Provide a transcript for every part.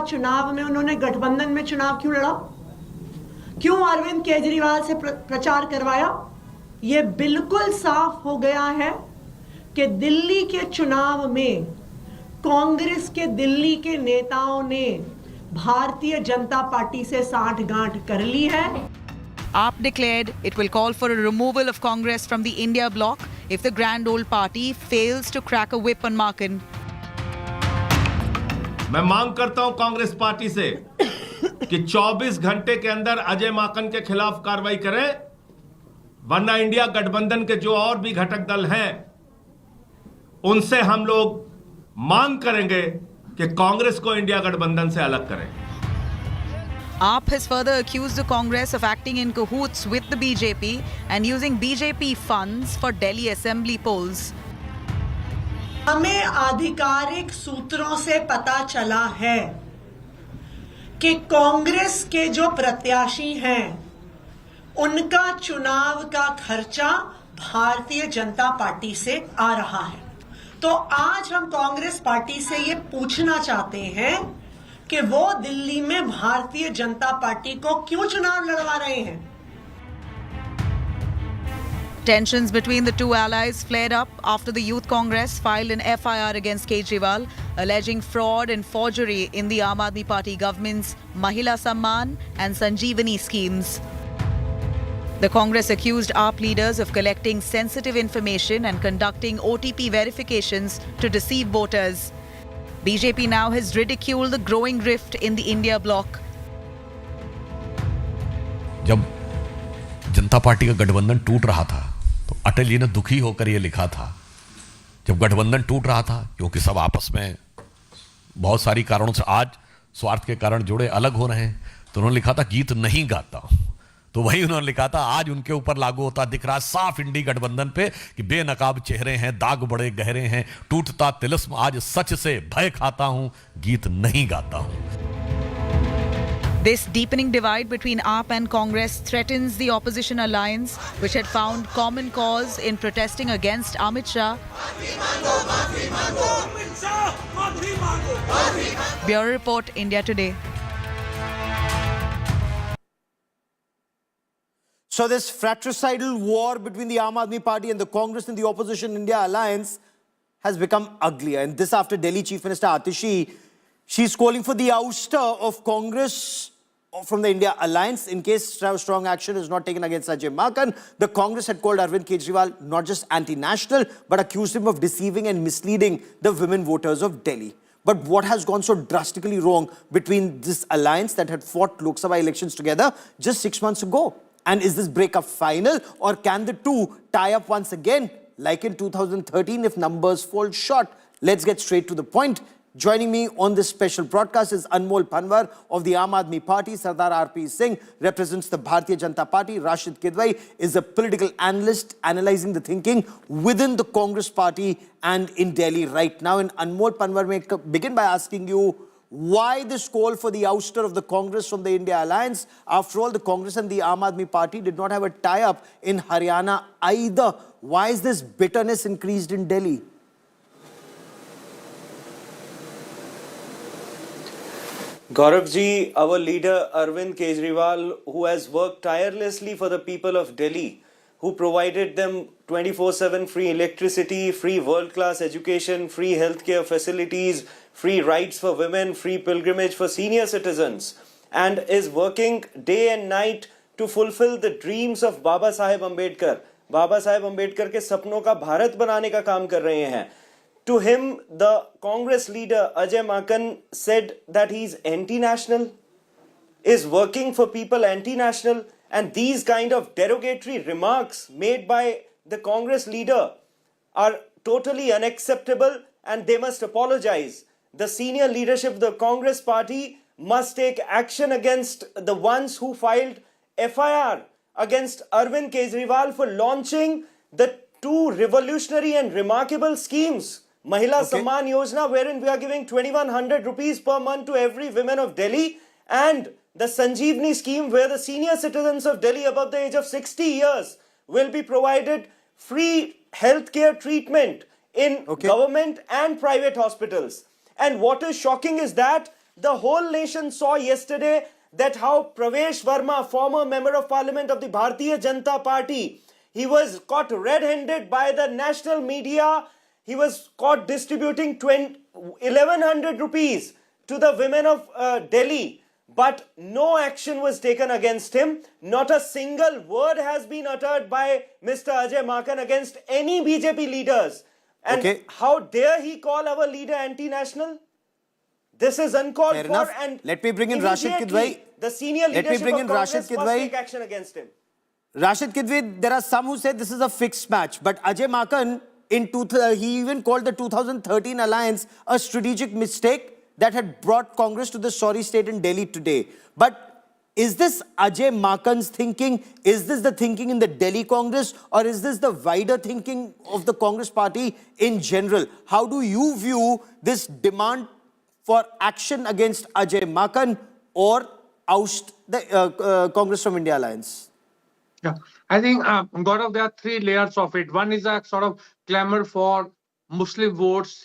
चुनाव में उन्होंने गठबंधन में चुनाव क्यों लड़ा? क्यों अरविंद केजरीवाल से प्रचार करवाया? ये बिल्कुल साफ हो गया है कि दिल्ली के चुनाव में कांग्रेस के दिल्ली के नेताओं ने भारतीय जनता पार्टी से साठगांठ कर ली है। AAP declared it will call for a removal of Congress from the India bloc if the grand old party fails to crack a whip on Markan. मैं मांग करता हूं कांग्रेस पार्टी से कि 24 घंटे के अंदर अजय माकन के खिलाफ कार्रवाई करें, वरना इंडिया गठबंधन के जो और भी घटक दल हैं उनसे हम लोग मांग करेंगे कि कांग्रेस को इंडिया गठबंधन से अलग करें। AAP has further accused the Congress of acting in cahoots with the BJP and using BJP funds for Delhi assembly polls. हमें आधिकारिक सूत्रों से पता चला है कि कांग्रेस के जो प्रत्याशी हैं उनका चुनाव का खर्चा भारतीय जनता पार्टी से आ रहा है। तो आज हम कांग्रेस पार्टी से ये पूछना चाहते हैं कि वो दिल्ली में भारतीय जनता पार्टी को क्यों चुनाव लड़वा रहे हैं? Tensions between the two allies flared up after the Youth Congress filed an FIR against Kejriwal, alleging fraud and forgery in the Aam Aadmi Party government's Mahila Samman and Sanjeevani schemes. The Congress accused AAP leaders of collecting sensitive information and conducting OTP verifications to deceive voters. BJP now has ridiculed the growing rift in the India bloc. जब जनता party का गठबंधन टूट रहा था तो अटल जी ने दुखी होकर यह लिखा था, जब गठबंधन टूट रहा था क्योंकि सब आपस में बहुत सारी कारणों से आज स्वार्थ के कारण जुड़े अलग हो रहे हैं, तो उन्होंने लिखा था गीत नहीं गाता। तो वही उन्होंने लिखा था आज उनके ऊपर लागू होता दिख रहा है साफ इंडी गठबंधन पे कि बेनकाब चेहरे हैं, दाग बड़े गहरे हैं, टूटता तिलिस्म आज सच से भय खाता हूं, गीत नहीं गाता हूं। This deepening divide between AAP and Congress threatens the opposition alliance, which had found common cause in protesting against Amit Shah. Bureau Report, India Today. So this fratricidal war between the Aam Aadmi Party and the Congress and the opposition India alliance has become uglier. And this after Delhi Chief Minister Atishi, she's calling for the ouster of Congress from the India alliance in case strong action is not taken against Ajay Makan. The Congress had called Arvind Kejriwal not just anti-national, but accused him of deceiving and misleading the women voters of Delhi. But what has gone so drastically wrong between this alliance that had fought Lok Sabha elections together just 6 months ago? And is this breakup final, or can the two tie up once again, like in 2013, if numbers fall short? Let's get straight to the point. Joining me on this special broadcast is Anmol Panwar of the Aam Aadmi Party. Sardar R.P. Singh represents the Bharatiya Janata Party. Rashid Kidwai is a political analyst analyzing the thinking within the Congress Party and in Delhi right now. And Anmol Panwar, may begin by asking you, why this call for the ouster of the Congress from the India alliance? After all, the Congress and the Aam Aadmi Party did not have a tie-up in Haryana either. Why is this bitterness increased in Delhi? Gaurav ji, our leader Arvind Kejriwal, who has worked tirelessly for the people of Delhi, who provided them 24/7 free electricity, free world-class education, free healthcare facilities, free rights for women, free pilgrimage for senior citizens, and is working day and night to fulfill the dreams of Baba Saheb Ambedkar. Baba Saheb Ambedkar के सपनों का भारत बनाने का काम कर रहे हैं. To him, the Congress leader Ajay Makan said that he's anti-national, is working for people anti-national, and these kind of derogatory remarks made by the Congress leader are totally unacceptable, and they must apologize. The senior leadership of the Congress party must take action against the ones who filed FIR against Arvind Kejriwal for launching the two revolutionary and remarkable schemes. Mahila Samman Yojana, wherein we are giving 2100 rupees per month to every woman of Delhi, and the Sanjeevani scheme, where the senior citizens of Delhi above the age of 60 years will be provided free healthcare treatment in government and private hospitals. And what is shocking is that the whole nation saw yesterday that how Pravesh Verma, former member of parliament of the Bharatiya Janata Party, he was caught red-handed by the national media. He was caught distributing 1100 rupees to the women of Delhi. But no action was taken against him. Not a single word has been uttered by Mr. Ajay Maken against any BJP leaders. And Okay. how dare he call our leader anti-national? This is uncalled Fair for. enough. And Let me bring in Rashid immediately, Kidwai. the senior Let me leadership bring of in Congress Rashid must Kidwai. take action against him. Rashid Kidwai, there are some who say this is a fixed match, but Ajay Maken, he even called the 2013 alliance a strategic mistake that had brought Congress to the sorry state in Delhi today. But is this Ajay Maken's thinking? Is this the thinking in the Delhi Congress? Or is this the wider thinking of the Congress party in general? How do you view this demand for action against Ajay Maken or oust the Congress from India alliance? Yeah, I think, Gaurav, there are three layers of it. One is a sort of clamor for Muslim votes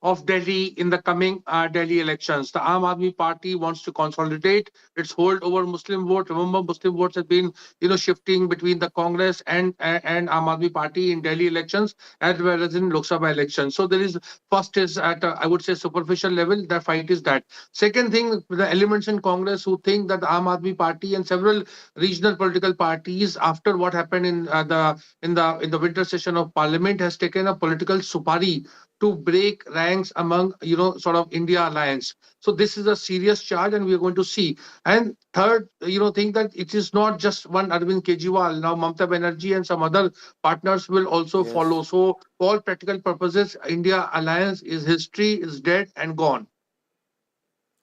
of Delhi in the coming Delhi elections. The Aam Aadmi Party wants to consolidate its hold over Muslim vote. Remember, Muslim votes have been, shifting between the Congress and Aam Aadmi Party in Delhi elections as well as in Lok Sabha elections. So there is, first is at I would say superficial level, the fight is that. Second thing, the elements in Congress who think that the Aam Aadmi Party and several regional political parties, after what happened in the winter session of Parliament, has taken a political supari to break ranks among sort of India alliance. So this is a serious charge, and we are going to see. And third, think that it is not just one Arvind Kejriwal. Now Mamata Banerjee and some other partners will also follow. So for all practical purposes, India alliance is history, is dead and gone.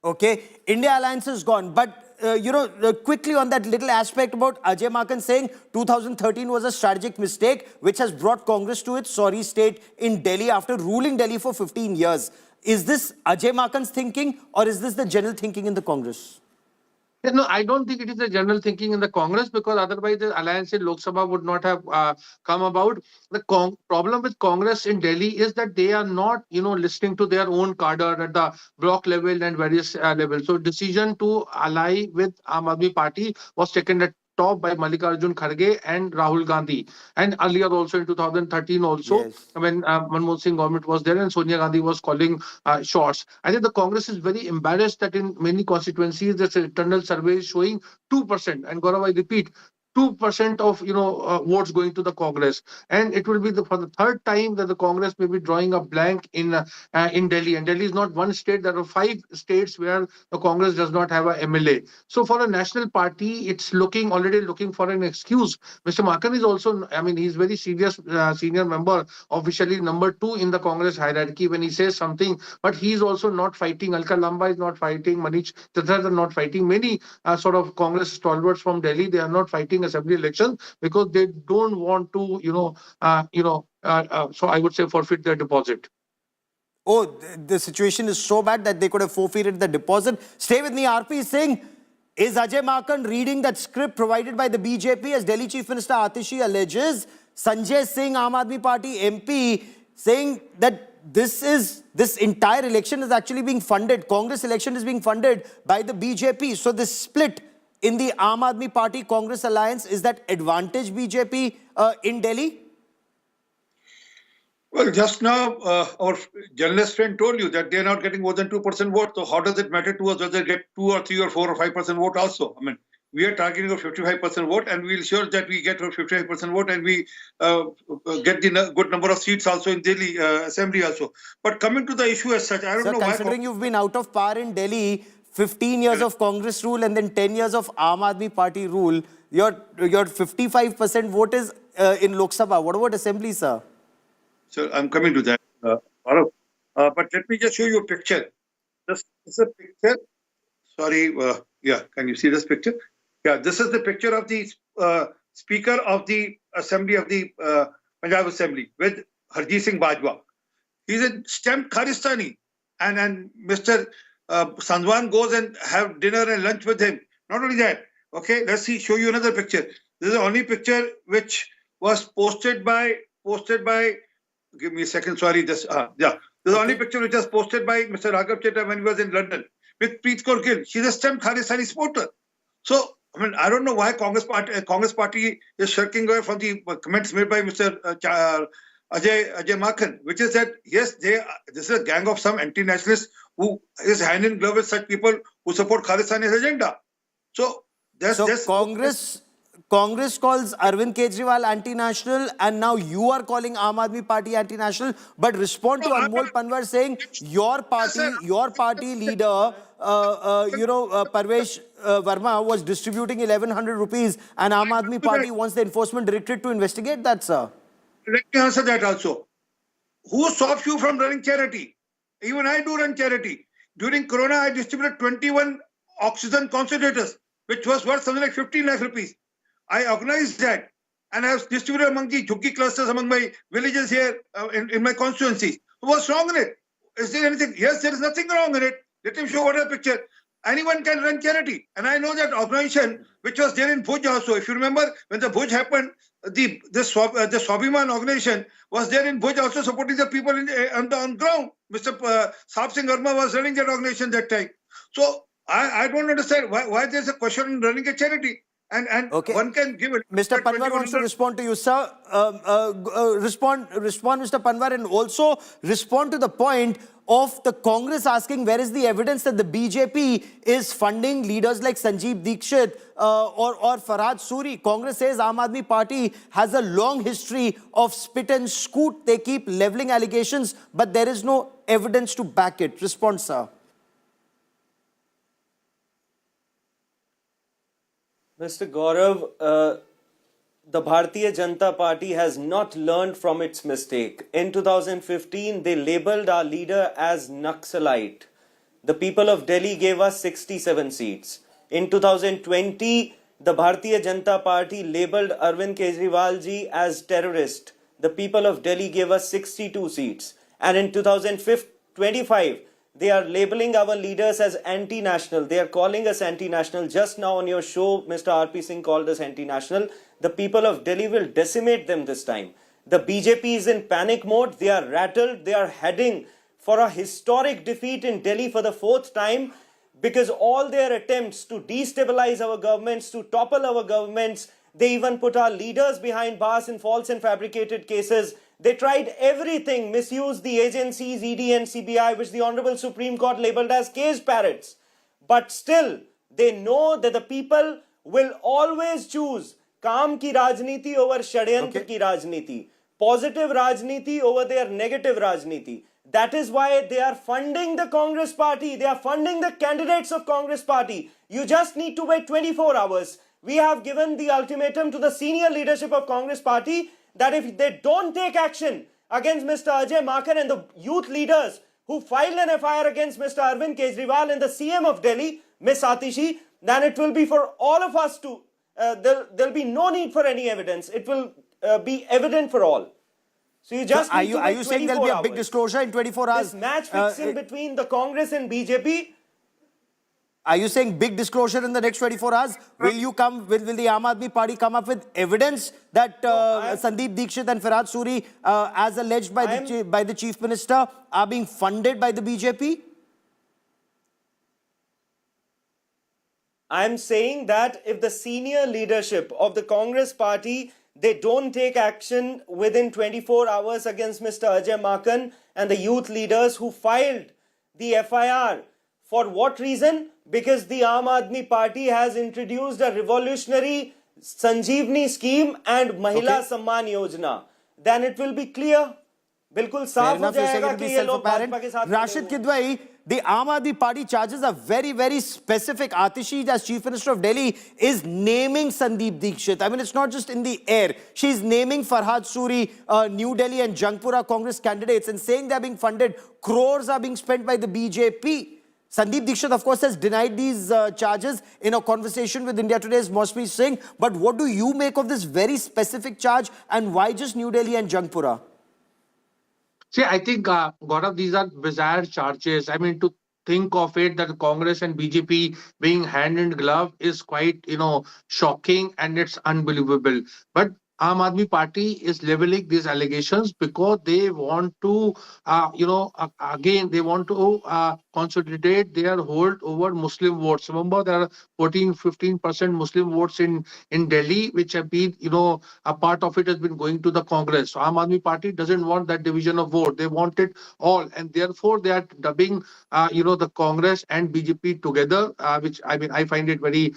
Okay, India alliance is gone. But, quickly on that little aspect about Ajay Maken saying 2013 was a strategic mistake, which has brought Congress to its sorry state in Delhi after ruling Delhi for 15 years. Is this Ajay Maken's thinking, or is this the general thinking in the Congress? No, I don't think it is the general thinking in the Congress, because otherwise the alliance in Lok Sabha would not have come about. The problem with Congress in Delhi is that they are not, listening to their own cadre at the block level and various levels. So decision to ally with Aam Aadmi Party was taken at top by Mallikarjun Kharge and Rahul Gandhi. And earlier also in 2013 also, when Manmohan Singh government was there and Sonia Gandhi was calling shots. I think the Congress is very embarrassed that in many constituencies, there's an internal survey showing 2%. And Gaurav, I repeat, 2% of votes going to the Congress, and it will be for the third time that the Congress may be drawing a blank in Delhi. And Delhi is not one state; there are 5 states where the Congress does not have a MLA. So for a national party, it's already looking for an excuse. Mr. Maken is also, he's very serious senior member, officially number 2 in the Congress hierarchy when he says something. But he is also not fighting. Alka Lamba is not fighting. Manish Chadha are not fighting. Many sort of Congress stalwarts from Delhi, they are not fighting assembly elections because they don't want to, so I would say forfeit their deposit. Oh, the situation is so bad that they could have forfeited the deposit. Stay with me. RP is saying, is Ajay Maken reading that script provided by the BJP as Delhi Chief Minister Atishi alleges? Sanjay Singh, Aam Aadmi Party MP, saying that this entire election is actually being funded. Congress election is being funded by the BJP. So this split in the Aam Aadmi Party Congress alliance, is that advantage BJP in Delhi? Well, just now, our journalist friend told you that they are not getting more than 2% vote. So how does it matter to us whether they get 2 or 3 or 4 or 5% vote also? We are targeting a 55% vote, and we'll ensure that we get a 55% vote, and we get the good number of seats also in Delhi Assembly also. But coming to the issue as such, I don't know why... Considering you've been out of power in Delhi, 15 years of Congress rule and then 10 years of Aam Aadmi Party rule, your 55% vote is in Lok Sabha. What about Assembly, sir? So I'm coming to that, Gaurav. But let me just show you a picture. This is a picture. Sorry, can you see this picture? Yeah, this is the picture of the Speaker of the Assembly of the Punjab Assembly with Harjit Singh Bajwa. He's a stamped Kharistani, and Mr. Sanjwan goes and have dinner and lunch with him. Not only that, okay, let's show you another picture. This is the only picture which was posted by, give me a second, sorry, this is the only picture which was posted by Mr. Raghav Chetta when he was in London. with Preet Kaur Gill. She's a stem Khalistani supporter. So, I mean, I don't know why Congress party is shirking away from the comments made by Mr. Ajay Makhan, which is that, yes, this is a gang of some anti-nationalists who is hand in glove with such people who support Khalistani's agenda. So, Congress calls Arvind Kejriwal anti-national, and now you are calling Aam Aadmi Party anti-national. But respond to Anmol Panwar saying your party leader, Parvesh Verma was distributing 1,100 rupees, and Aam Aadmi Party wants the enforcement directorate to investigate that, sir. Let me answer that also. Who stops you from running charity? Even I do run charity. During Corona, I distributed 21 oxygen concentrators, which was worth something like 15 lakh rupees. I organized that, and I have distributed among the Jhuggi clusters, among my villages here in my constituency. What's wrong in it? Is there anything? Yes, there is nothing wrong in it. Let him show what a picture. Anyone can run charity. And I know that organization, which was there in Bhuj also. If you remember, when the Bhuj happened, the Swabhiman organization was there in Bhuj also, supporting the people on ground. Mr. Saab Singh Verma was running that organization that time. So I don't understand why there's a question on running a charity. And okay. One can give it. Mr. Panwar wants to respond to you, sir. Respond, Mr. Panwar, and also respond to the point of the Congress asking where is the evidence that the BJP is funding leaders like Sanjeev Dikshit or Farhad Suri. Congress says Aam Aadmi Party has a long history of spit and scoot. They keep leveling allegations, but there is no evidence to back it. Respond, sir. Mr. Gaurav, the Bharatiya Janata Party has not learned from its mistake. In 2015, they labelled our leader as Naxalite. The people of Delhi gave us 67 seats. In 2020, the Bharatiya Janata Party labelled Arvind Kejriwal ji as terrorist. The people of Delhi gave us 62 seats. And in 2025, they are labelling our leaders as anti-national. They are calling us anti-national. Just now on your show, Mr. R.P. Singh called us anti-national. The people of Delhi will decimate them this time. The BJP is in panic mode. They are rattled. They are heading for a historic defeat in Delhi for the 4th time, because all their attempts to destabilize our governments, to topple our governments, they even put our leaders behind bars in false and fabricated cases. They tried everything, misused the agencies, ED and CBI, which the Honorable Supreme Court labelled as cage parrots. But still, they know that the people will always choose Kaam ki Rajniti over Shadyantra ki Rajniti. Positive Rajniti over their negative Rajniti. That is why they are funding the Congress party. They are funding the candidates of Congress party. You just need to wait 24 hours. We have given the ultimatum to the senior leadership of Congress party that if they don't take action against Mr. Ajay Makhan and the youth leaders who filed an FIR against Mr. Arvind Kejriwal and the CM of Delhi, Ms. Atishi, then it will be for all of us to, there'll be no need for any evidence. It will be evident for all. So you just need to wait 24 hours. Are you saying there'll be a big disclosure in 24 hours? This match fixing between the Congress and BJP. Are you saying big disclosure in the next 24 hours? Will you come, will the Aam Aadmi Party come up with evidence that Sandeep Dikshit and Farhad Suri, as alleged by the Chief Minister, are being funded by the BJP? I'm saying that if the senior leadership of the Congress party, they don't take action within 24 hours against Mr. Ajay Makhan and the youth leaders who filed the FIR. For what reason? Because the Aam Aadmi Party has introduced a revolutionary Sanjeevni scheme and Mahila Samman Yojana. Then it will be clear. बिल्कुल साफ हो जाएगा कि ये लोग भाजपा के साथ Rashid Kidwai, the Aam Aadmi Party charges are very, very specific. Atishi, as Chief Minister of Delhi, is naming Sandeep Dikshit. I mean, it's not just in the air. She's naming Farhad Suri, New Delhi and Jangpura Congress candidates, and saying they're being funded. Crores are being spent by the BJP. Sandeep Dikshit, of course, has denied these charges in a conversation with India Today's Mosmi Singh. But what do you make of this very specific charge, and why just New Delhi and Jangpura? See, I think, Gaurav, these are bizarre charges. I mean, to think of it that Congress and BJP being hand in glove is quite, shocking, and it's unbelievable. But Aam Aadmi Party is leveling these allegations because they want to, again, they want to consolidate their hold over Muslim votes. Remember, there are 14-15% Muslim votes in Delhi, which have been, a part of it has been going to the Congress. So Aam Aadmi Party doesn't want that division of vote. They want it all. And therefore, they are dubbing, the Congress and BJP together, which I find it very,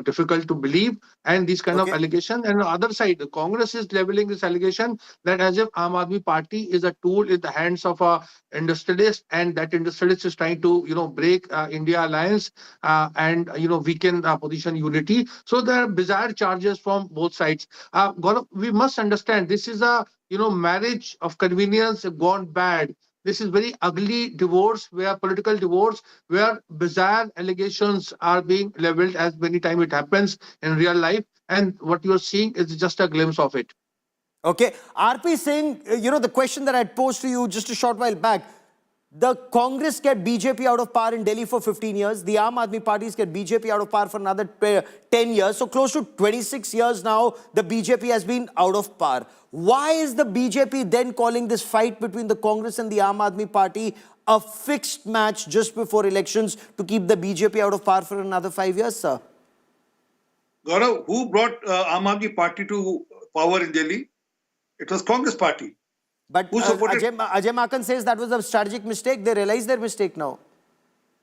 difficult to believe. And these kind of allegations. And on the other side, the Congress is leveling this allegation that as if Aam Aadmi Party is a tool in the hands of a industrialist, and that industrialist is trying to, break India alliance and, weaken position unity. So there are bizarre charges from both sides. Gaurav, we must understand this is a, marriage of convenience gone bad. This is very ugly divorce, political divorce, where bizarre allegations are being leveled as many times it happens in real life. And what you're seeing is just a glimpse of it. Okay. RP Singh, the question that I posed to you just a short while back, the Congress kept BJP out of power in Delhi for 15 years. The Aam Aadmi parties kept BJP out of power for another 10 years. So close to 26 years now, the BJP has been out of power. Why is the BJP then calling this fight between the Congress and the Aam Aadmi party a fixed match just before elections to keep the BJP out of power for another 5 years, sir? Gaurav, who brought Aam Aadmi Party to power in Delhi? It was Congress Party. But Ajay Makan says that was a strategic mistake. They realize their mistake now.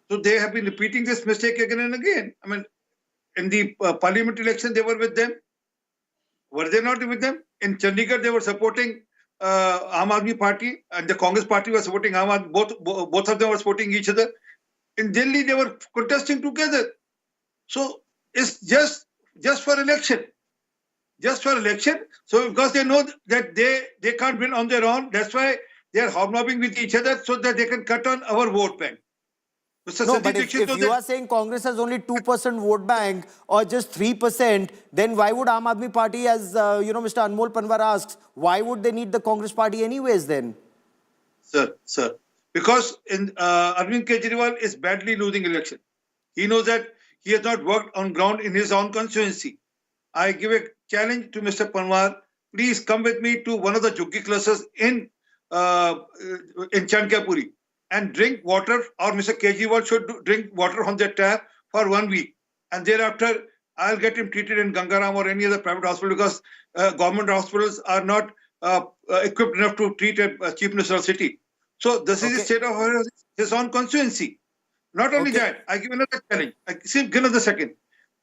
So they have been repeating this mistake again and again. I mean, in the parliament election, they were with them. Were they not with them? In Chandigarh, they were supporting Aam Aadmi Party, and the Congress Party was supporting Aam Aadmi. Both of them were supporting each other. In Delhi, they were contesting together. So it's just for election. Just for election. So because they know that they can't win on their own, that's why they are hobnobbing with each other so that they can cut on our vote bank. No, but if you are saying Congress has only 2% vote bank or just 3%, then why would Aam Aadmi Party, as Mr. Anmol Panwar asks, why would they need the Congress Party anyways then? Sir, because Arvind Kejriwal is badly losing election. He knows that he has not worked on ground in his own constituency. I give a challenge to Mr. Panwar. Please come with me to one of the Juggi clusters in Chankapuri and drink water, or Mr. Kejriwal should drink water from the tap for 1 week. And thereafter, I'll get him treated in Gangaram or any other private hospital, because government hospitals are not equipped enough to treat a chief minister of the city. So this is the state of his own constituency. Not only that, I give another challenge. Give another second.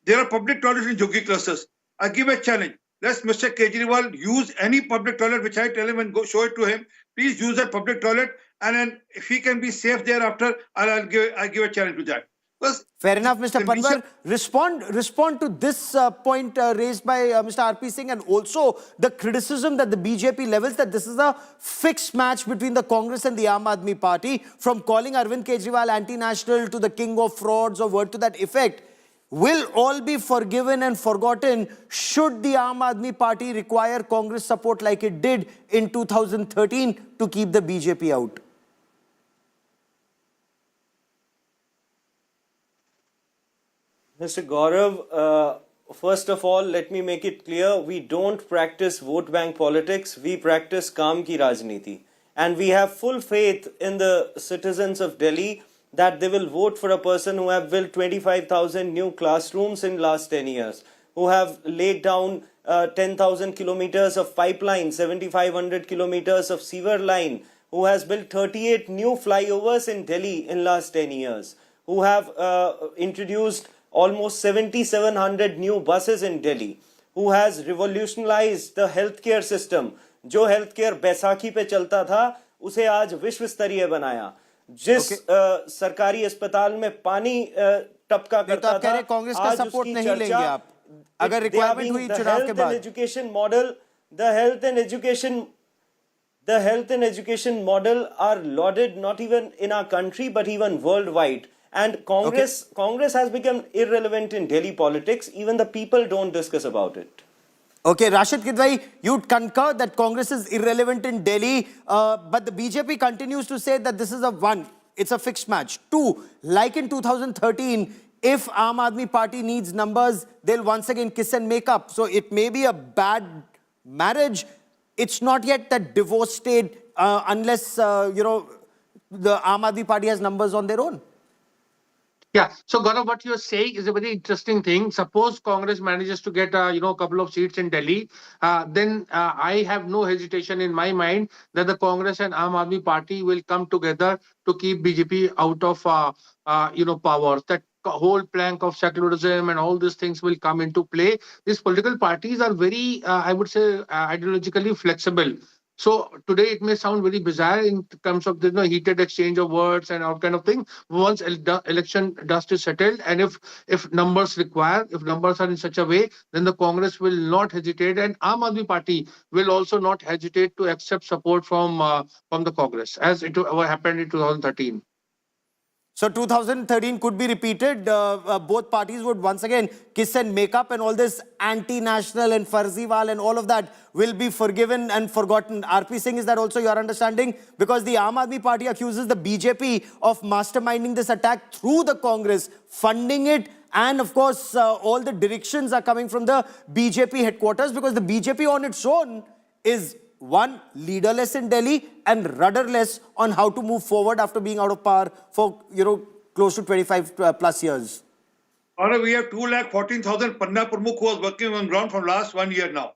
There are public toilets in Juggi clusters. I give a challenge. Let Mr. Kejriwal use any public toilet, which I tell him and go show it to him. Please use that public toilet, and then if he can be safe thereafter, I give a challenge to that. Fair enough, Mr. Panwar. Respond to this point raised by Mr. RP Singh, and also the criticism that the BJP levels that this is a fixed match between the Congress and the Aam Aadmi Party, from calling Arvind Kejriwal anti-national to the king of frauds or word to that effect. Will all be forgiven and forgotten should the Aam Aadmi Party require Congress support like it did in 2013 to keep the BJP out? Mr. Gaurav, first of all, let me make it clear, we don't practice vote bank politics, we practice kaam ki rajniti. And we have full faith in the citizens of Delhi that they will vote for a person who have built 25,000 new classrooms in last 10 years, who have laid down 10,000 kilometers of pipeline, 7,500 kilometers of sewer line, who has built 38 new flyovers in Delhi in last 10 years, who have introduced almost 7,700 new buses in Delhi, who has revolutionized the healthcare system. जो healthcare Baisakhi पे चलता था, उसे आज विश्व स्तरीय बनाया. जिस सरकारी अस्पताल में पानी टपका करता था, कांग्रेस का सपोर्ट नहीं लेंगे आप अगर रिक्वायरमेंट हुई चुनाव के बाद. The health and education model are lauded not even in our country but even worldwide. And Congress has become irrelevant in Delhi politics. Even the people don't discuss about it. Okay, Rashid Kidwai, you'd concur that Congress is irrelevant in Delhi, but the BJP continues to say that this is it's a fixed match. 2, like in 2013, if Aam Aadmi Party needs numbers, they'll once again kiss and make up. So it may be a bad marriage. It's not yet that divorce state unless, the Aam Aadmi Party has numbers on their own. Yeah. So Gaurav, what you're saying is a very interesting thing. Suppose Congress manages to get a couple of seats in Delhi, then I have no hesitation in my mind that the Congress and Aam Aadmi Party will come together to keep BJP out of power. That whole plank of secularism and all these things will come into play. These political parties are very, I would say, ideologically flexible. So today it may sound very bizarre in terms of the heated exchange of words and all kind of thing. Once election dust is settled, and if numbers require, if numbers are in such a way, then the Congress will not hesitate, and Aam Aadmi Party will also not hesitate to accept support from the Congress, as it happened in 2013. So 2013 could be repeated. Both parties would once again kiss and make up, and all this anti-national and Farziwal and all of that will be forgiven and forgotten. RP Singh, is that also your understanding? Because the Aam Aadmi Party accuses the BJP of masterminding this attack through the Congress, funding it, and of course, all the directions are coming from the BJP headquarters, because the BJP on its own is one, leaderless in Delhi and rudderless on how to move forward after being out of power for, close to 25 plus years. We have 2,14,000 Panna Pramukh who was working on ground from last 1 year now.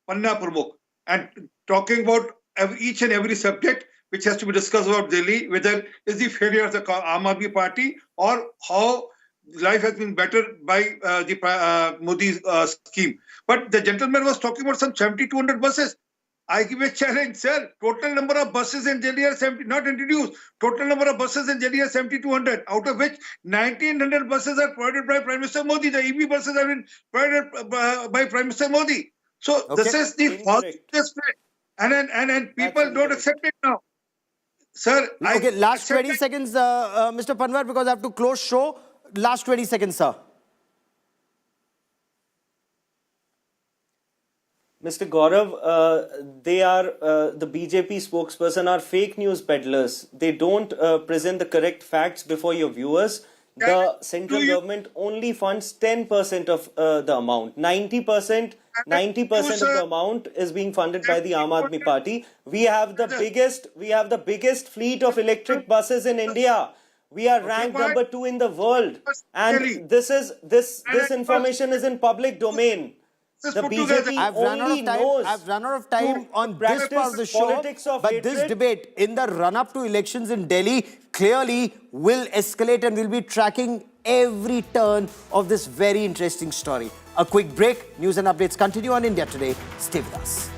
Panna Pramukh. And talking about each and every subject which has to be discussed about Delhi, whether it's the failure of the Aam Aadmi Party or how life has been better by the Modi's scheme. But the gentleman was talking about some 7,200 buses. I give a challenge, sir. Total number of buses in Delhi are 70, not introduced. Total number of buses in Delhi are 7,200, out of which 1,900 buses are provided by Prime Minister Modi. The EV buses have been provided by Prime Minister Modi. So this is the false spread. And people don't accept it now. Sir, okay, last 20 seconds, Mr. Panwar, because I have to close show. Last 20 seconds, sir. Mr. Gaurav, the BJP spokesperson are fake news peddlers. They don't present the correct facts before your viewers. The central government only funds 10% of the amount. 90% of the amount is being funded by the Aam Aadmi Party. We have the biggest fleet of electric buses in India. We are ranked number 2 in the world, and this information is in public domain. The BJP only knows. I've run out of time on this part of the show, but this debate in the run-up to elections in Delhi clearly will escalate, and we'll be tracking every turn of this very interesting story. A quick break. News and updates continue on India Today. Stay with us.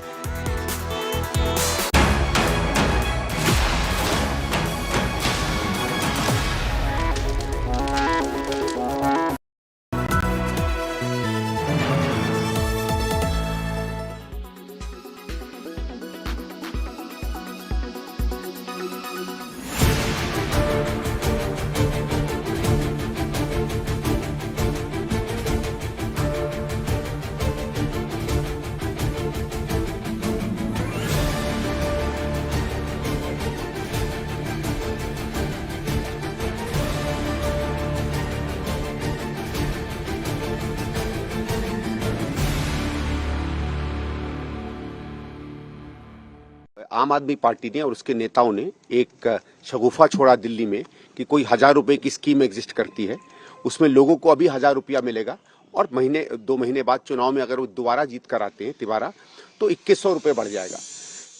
आम आदमी party ने और उसके नेताओं ने एक शगुफा छोड़ा दिल्ली में कि कोई 1,000 रुपए की स्कीम एग्जिस्ट करती है, उसमें लोगों को अभी 1,000 रुपया मिलेगा और 2 महीने बाद चुनाव में अगर वो दोबारा जीत कर आते हैं तिबारा तो 2,100 रुपए बढ़ जाएगा।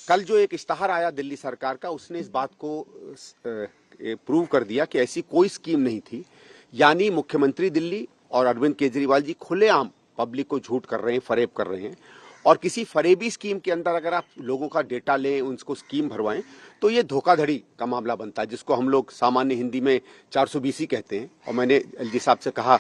कल जो एक इश्तहार आया दिल्ली सरकार का, उसने इस बात को प्रूव कर दिया कि ऐसी कोई स्कीम नहीं थी। यानी मुख्यमंत्री दिल्ली और अरविंद केजरीवाल जी खुलेआम पब्लिक को झूठ कर रहे हैं, फरेब कर रहे हैं। और किसी फरेबी स्कीम के अंदर अगर आप लोगों का डेटा लें, उनको स्कीम भरवाएं, तो ये धोखाधड़ी का मामला बनता है, जिसको हम लोग सामान्य हिंदी में 420 कहते हैं। और मैंने एलजी साहब से कहा